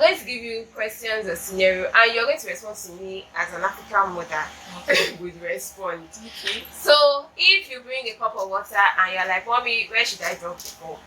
going to give you questions or scenario, and you're going to respond to me as an African mother. Okay. Would respond. Okay. So if you bring a cup of water and you're like, "Mommy, where should I drop the cup?"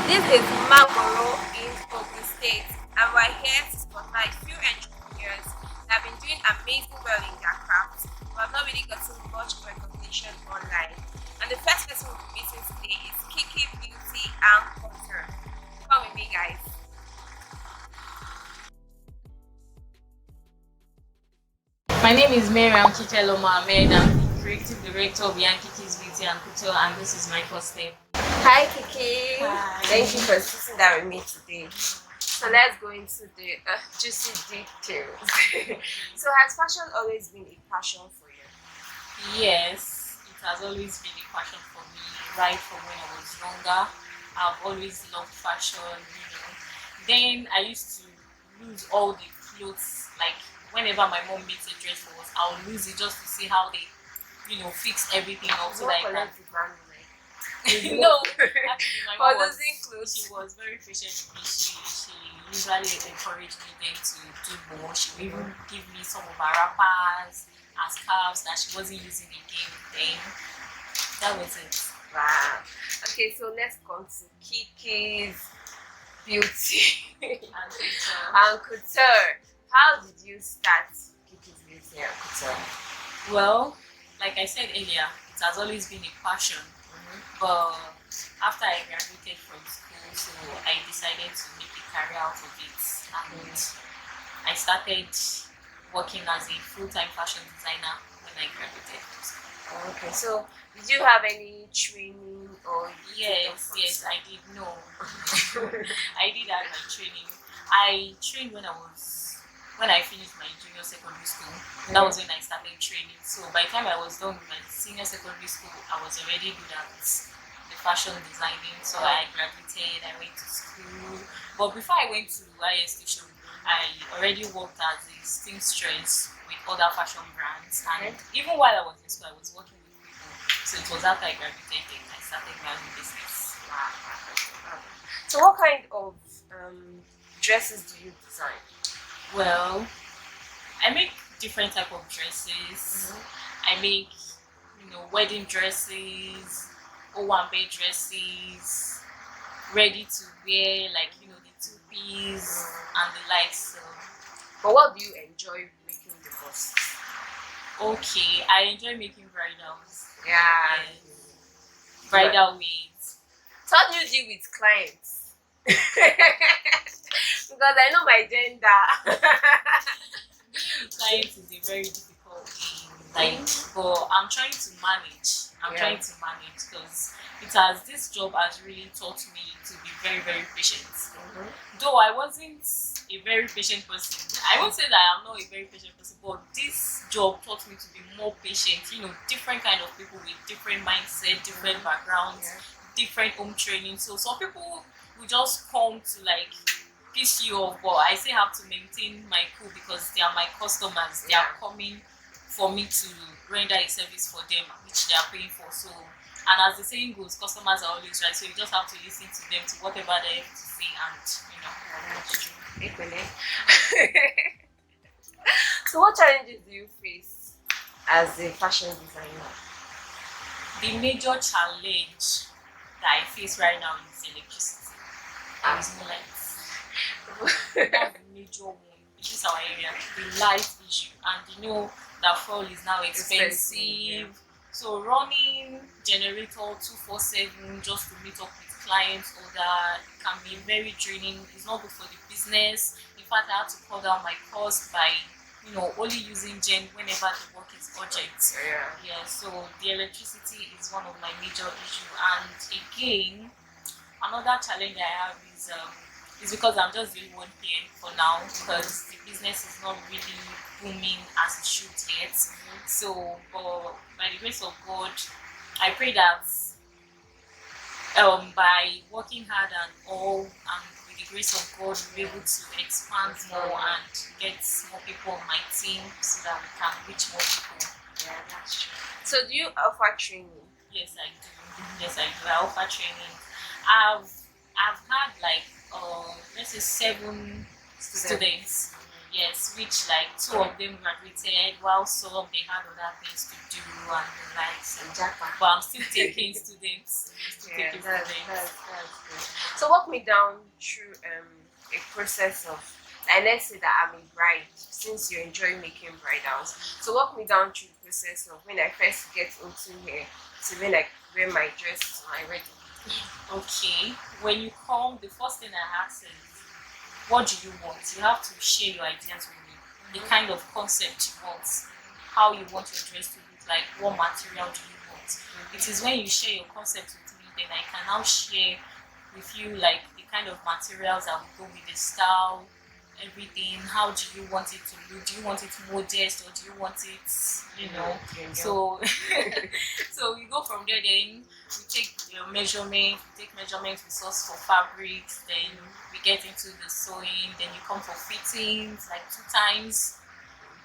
This is Magboro in Ogun State, and we're here to spotlight few entrepreneurs that have been doing amazing well in their craft, but have not really gotten much recognition online. And the first person we'll be meeting today is Kikky Beauty and Couture. Come with me, guys. My name is Mariam Kikelomo Ahmed. I'm the creative director of Kikky's Beauty and Couture, and this is my first step. Hi, Kikky. Hi. Thank you for sitting down with me today. So let's go into the juicy details. So has fashion always been a passion for you? Yes, it has always been a passion for me, right from when I was younger. I've always loved fashion, Then I used to lose all the clothes, like whenever my mom makes a dress for us, I'll lose it just to see how they, fix everything up so that I can. No, actually, my mom was, she was very patient with me. She usually encouraged me then to do more. She would even give me some of her wrappers as scarves that she wasn't using again then. That was it. Wow. Okay, so let's come to Kikky's Beauty and Couture. How did you start Kikky's Beauty and Couture? Well, like I said earlier, it has always been a passion. But after I graduated from school, so I decided to make a career out of it, and I started working as a full-time fashion designer when I graduated from school. Okay, so did you have any training or? Yes, I did. No, I did have my training. I trained when I finished my junior secondary school. That was when I started training. So by the time I was done with my senior secondary school, I was already good at the fashion designing. So I graduated, I went to school. But before I went to higher institution, I already worked as a seamstress with other fashion brands. And even while I was in school, I was working with people. So it was after I graduated I started my own business. So what kind of dresses do you design? Well, I make different type of dresses. I make, wedding dresses, Owambe dresses, ready to wear, like the two-piece and the likes. So. But what do you enjoy making the most? Okay, I enjoy making bridals. Yeah. Bridal wigs. So how do you deal with clients? Because I know my gender. Clients is a very difficult thing, but I'm trying to manage. Trying to manage because this job has really taught me to be very, very patient. Though I wasn't a very patient person. I won't say that I'm not a very patient person, but this job taught me to be more patient. Different kind of people with different mindset, different backgrounds, different home training. So some people will just come to piss you off, but I still have to maintain my cool because they are my customers. They are coming for me to render a service for them, which they are paying for. So, and as the saying goes, customers are always right. So you just have to listen to them, to whatever they have to say, and So what challenges do you face as a fashion designer? The major challenge that I face right now is electricity. There is no lights. That's the major one. This is our area, the light issue, and that fuel is now expensive. So running generator 247 just to meet up with clients order can be very draining. It's not good for the business. In fact, I had to cut down my cost by only using gen whenever the work is urgent. So the electricity is one of my major issues. And again, another challenge I have is because I'm just the one here for now, because the business is not really booming as it should yet. So, but by the grace of God, I pray that by working hard and all, and with the grace of God, we'll be able to expand more and get more people on my team so that we can reach more people. Yeah, that's true. So do you offer training? Yes, I do. Yes, I do. I offer training. I've I've had like let's say seven students. Yes, which like two of them graduated, while some they had other things to do and the likes. But I'm still taking students. Still Yeah, taking that's good. So walk me down through a process of, like, let's say that I'm a bride, since you enjoy making bridals. So walk me down through the process of when I first get into here to when I wear my dress to my wedding. Okay. When you come, the first thing I ask is, what do you want? You have to share your ideas with me. The kind of concept you want, how you want your dress to look like, what material do you want. It is when you share your concept with me, then I can now share with you like the kind of materials that will go with the style, everything. How do you want it to look? Do you want it modest or do you want it, you know? So so we go from there, then we take your measurement, we take measurements, we source for fabrics, then we get into the sewing, then you come for fittings like 2 times.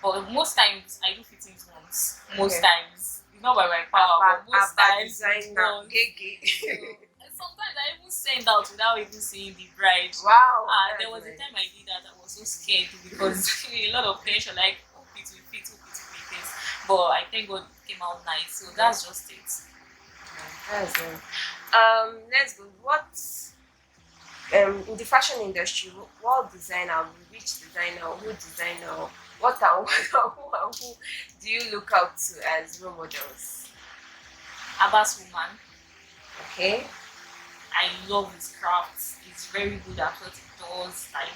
But most times I do fittings once. Most Okay. times. It's not by my power, but most times it's designer. once. So, and sometimes I even send out without even seeing the bride. Wow. There was a time I did that, I was so scared because a lot of tension, like, hope it will fit, hope it will fit this. But I thank God it came out nice. So that's just it. That's it. Let's go. What in the fashion industry? What designer, which designer, who designer, what and what and who do you look up to as role models? Abbas woman, Okay. I love his crafts. He's very good at what he does. Like,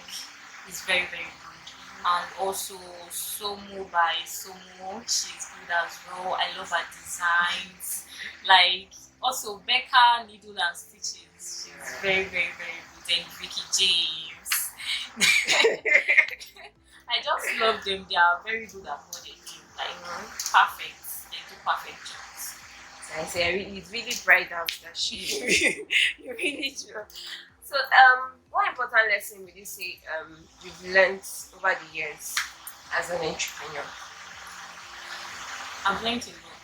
he's very, very good. And also Somo by Somo, she's good as well. I love her designs. Like, also Becca Needle and Stitches. She's very, very, very good. And Vicky James. I just love them. They are very good at what they do. Like, perfect. They do perfect jobs. I say it's really bright out that she you really do. So what important lesson would you say you've learned over the years as an entrepreneur? I've learned a lot.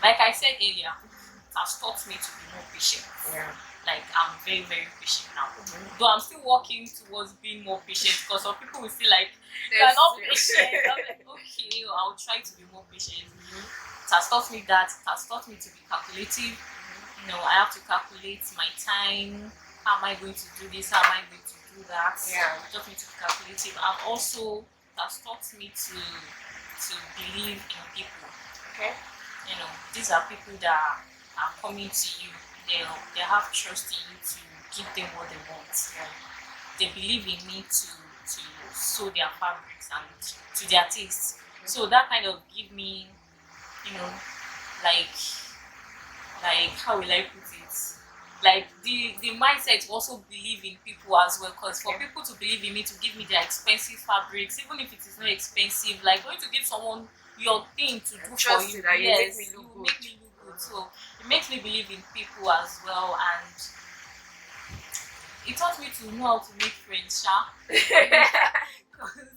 Like I said earlier, it has taught me to be more patient. Yeah. Like, I'm very, very patient now. Though I'm still working towards being more patient because some people will feel like you're not patient. I'm like, okay, I'll try to be more patient. It has taught me that. It has taught me to be calculative. You know, I have to calculate my time. How am I going to do this? How am I going to do that? Yeah. It taught me to be calculative. And also, it has taught me to believe in people. Okay. You know, these are people that are coming to you. They have trust in you to give them what they want. Yeah. They believe in me to sew their fabrics and to their taste. So that kind of give me, you know, like how will I put it? Like the mindset to also believe in people as well. Because for people to believe in me, to give me their expensive fabrics, even if it is not expensive, like going to give someone your thing to do for you. That you Yes, make me you look good. make me look good. So it makes me believe in people as well, and it taught me to know how to make friends, because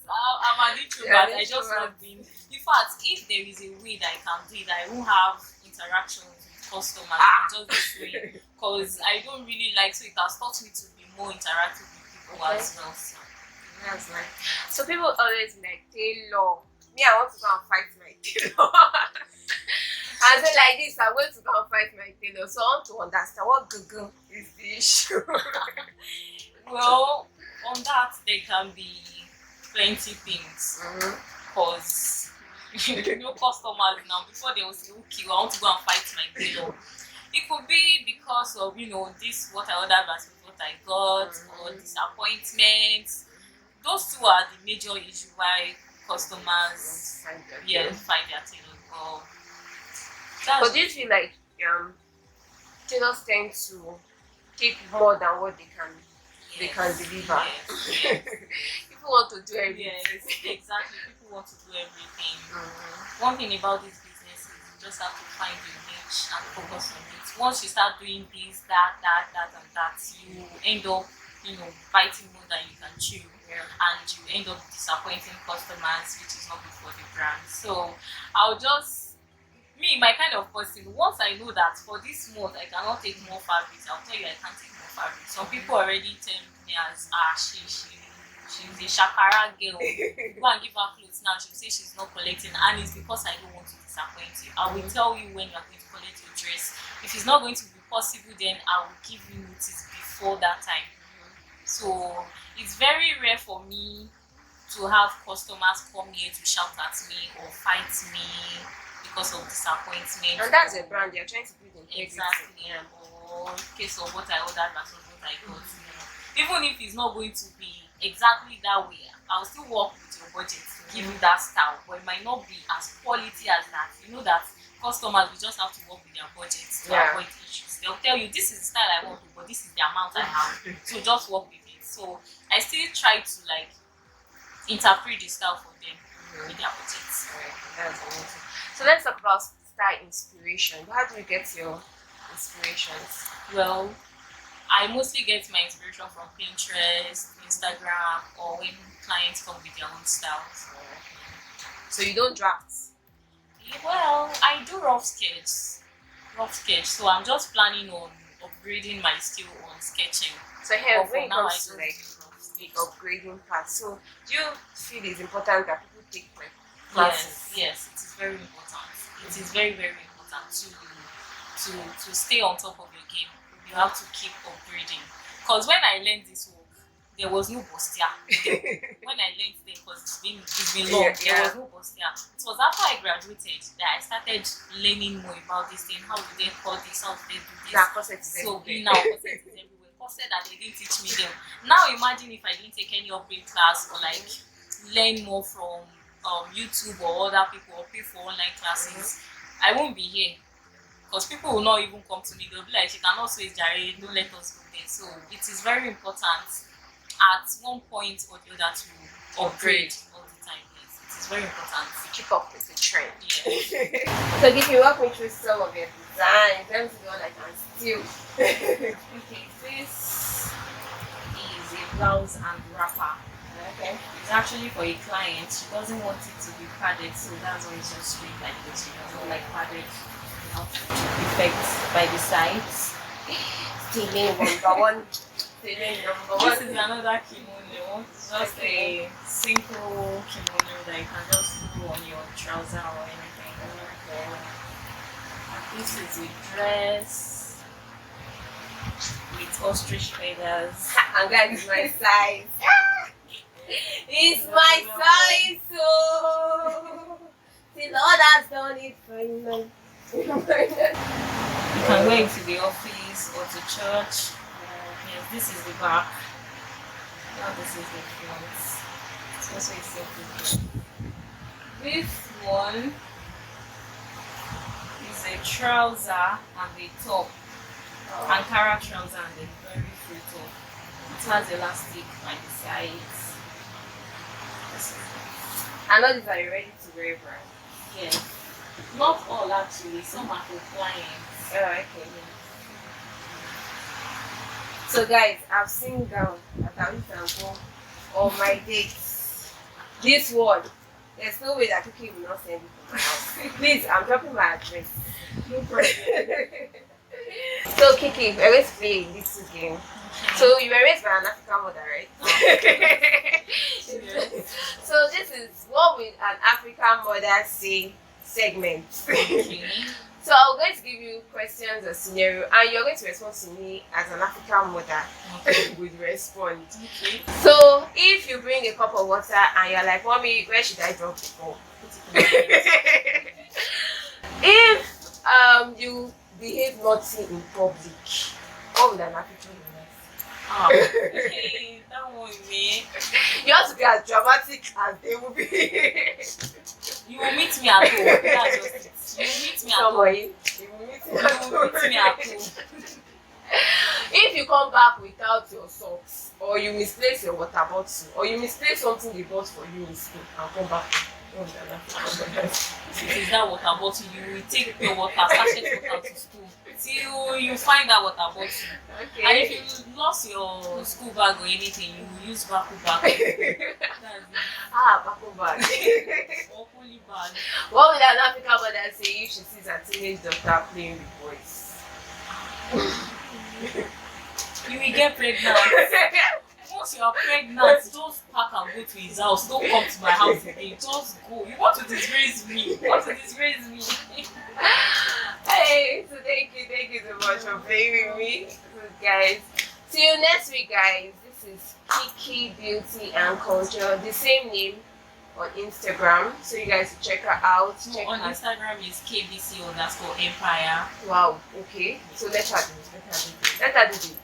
I'm an introvert. I just love being. In fact, if there is a way that I can do it, I won't have interactions with customers. Just this way, because I don't really like. So it has taught me to be more interactive with people as well. So. That's nice. So people always be like, Taylor. Me, I want to go and fight my tailor. I say like this, I want to go and fight my tailor. So I want to understand what Google is the issue. Well, on that there can be plenty things. Because customers now, before they will say, okay, I want to go and fight my tailor. It could be because of, this what I ordered versus what I got, or disappointments. Those two are the major issue why customers find their tailor. But do you feel like tailors tend to take more than what they can deliver? Yes. People want to do everything. Yes, exactly. People want to do everything. One thing about this business is you just have to find your niche and focus on it. Once you start doing this, that, and that, you end up, biting more than you can chew. And you end up disappointing customers, which is not good for the brand. So I'll just, Me, my kind of person, once I know that for this month I cannot take more fabrics, I'll tell you I can't take more fabrics. Some people already tell me as she's a shakara girl. Go and give her clothes now, she'll say she's not collecting, and it's because I don't want to disappoint you. I will tell you when you're going to collect your dress. If it's not going to be possible, then I will give you notice before that time. So it's very rare for me to have customers come here to shout at me or fight me because of disappointment. And that's a brand, they're trying to build integrity. Exactly. Or in case of what I ordered versus what I got. Even if it's not going to be exactly that way, I'll still work with your budget to give you that style, but it might not be as quality as that. You know that customers will just have to work with their budgets to avoid issues. They'll tell you this is the style I want, but this is the amount I have, so just work with it. So I still try to like interpret the style for them with their budgets. That's amazing. So let's talk about style inspiration. How do you get your inspirations? Well, I mostly get my inspiration from Pinterest, Instagram, or when clients come with their own styles. So you don't draft? Well, I do rough sketch. So I'm just planning on upgrading my skill on sketching. So here, But when it for now, comes to I like don't do rough the sketch. upgrading part, so do you feel it's important that people take like classes? Yes, it is very important. It is very, very important to stay on top of your game. You have to keep upgrading. Because when I learned this work, there was no postia. When I learned them, because it's been long, there was no postia. It was after I graduated that I started learning more about this thing. How do they call this? How do they do this? That corset is So everywhere. now corset is everywhere. Corset that they didn't teach me them. Now imagine if I didn't take any upgrade class or like learn more from YouTube or other people or pay for online classes, I won't be here. Because people will not even come to me. They'll be like, she cannot say Jare, don't let us go there. So it is very important at one point or the other to upgrade all the time. Yes, it is very important. Keep up with the trend. Yeah. So if you walk me through some of your designs, let me see what I can steal. Okay, this is a blouse and wrapper. Okay. It's actually for a client. She doesn't want it to be padded, so that's why it's just straight like this. She doesn't like padded effects by the sides. Stealing number one. Stealing number This one. is another kimono. It's just a simple kimono that you can just do on your trouser or anything. This is a dress with ostrich feathers. And that is my size. It's my size, so the Lord has done it for me. You can go into the office or to church. Yes, this is the back. Now this is the front. It's also a simple. This one is a trouser and a top. Ankara trouser and a very free top. It has elastic by the sides. I know these are ready to wear brand. Yes. Not all actually, some are for clients. Oh, okay. So guys, I've seen gown that I wish I go on my dates. This one, there's no way that Kikky will not send it to my house. Please, I'm dropping my address. No problem. So Kikky, we're going to play a little game. So you were raised by an African mother, right? So this is what will an African mother say segment. Okay. So I'm going to give you questions or scenario, and you're going to respond to me as an African mother with respond. Okay. So if you bring a cup of water and you're like, "Mommy, where should I drop the cup?" If you behave naughty in public, what would an African mother say? Okay, that one me. You have to be as dramatic as they will be. You will meet me at home. That's just it. You will meet me at home. Somebody, you will meet me at You will meet me at home. If you come back without your socks, or you misplace your water bottle, or you misplace something they bought for you in school and come back, Oh, no. It is that water bottle. You will take your water, sachet water to school till you find that water bottle. Okay. And if you lost your school bag or anything, you will use baku bag. That's it. Baku bag. Or poly bag. What would an African mother say if she sees a teenage daughter playing with boys? You will get pregnant. Once you are pregnant, just pack and go to his house. Don't come to my house again. Just go. You want to disgrace me. You want to disgrace me. Hey, so thank you so much for playing with me, guys. See you next week, guys. This is Kikky Beauty and Culture, the same name on Instagram, so you guys check her out. Check On her. Instagram is KBC_Empire. Wow. Okay. So let her do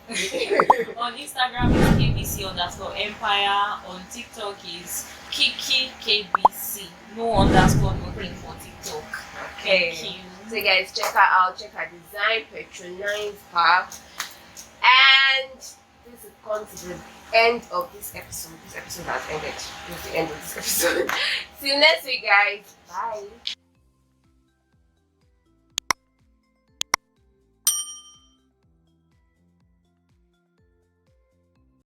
it. On Instagram is KBC_Empire. On TikTok is Kikky KBC. No underscore, nothing for TikTok. Okay. Thank you. So you guys check her out, check her design, patronize her. And this has come to the end of this episode. This episode has ended. This is the end of this episode. See you next week, guys. Bye.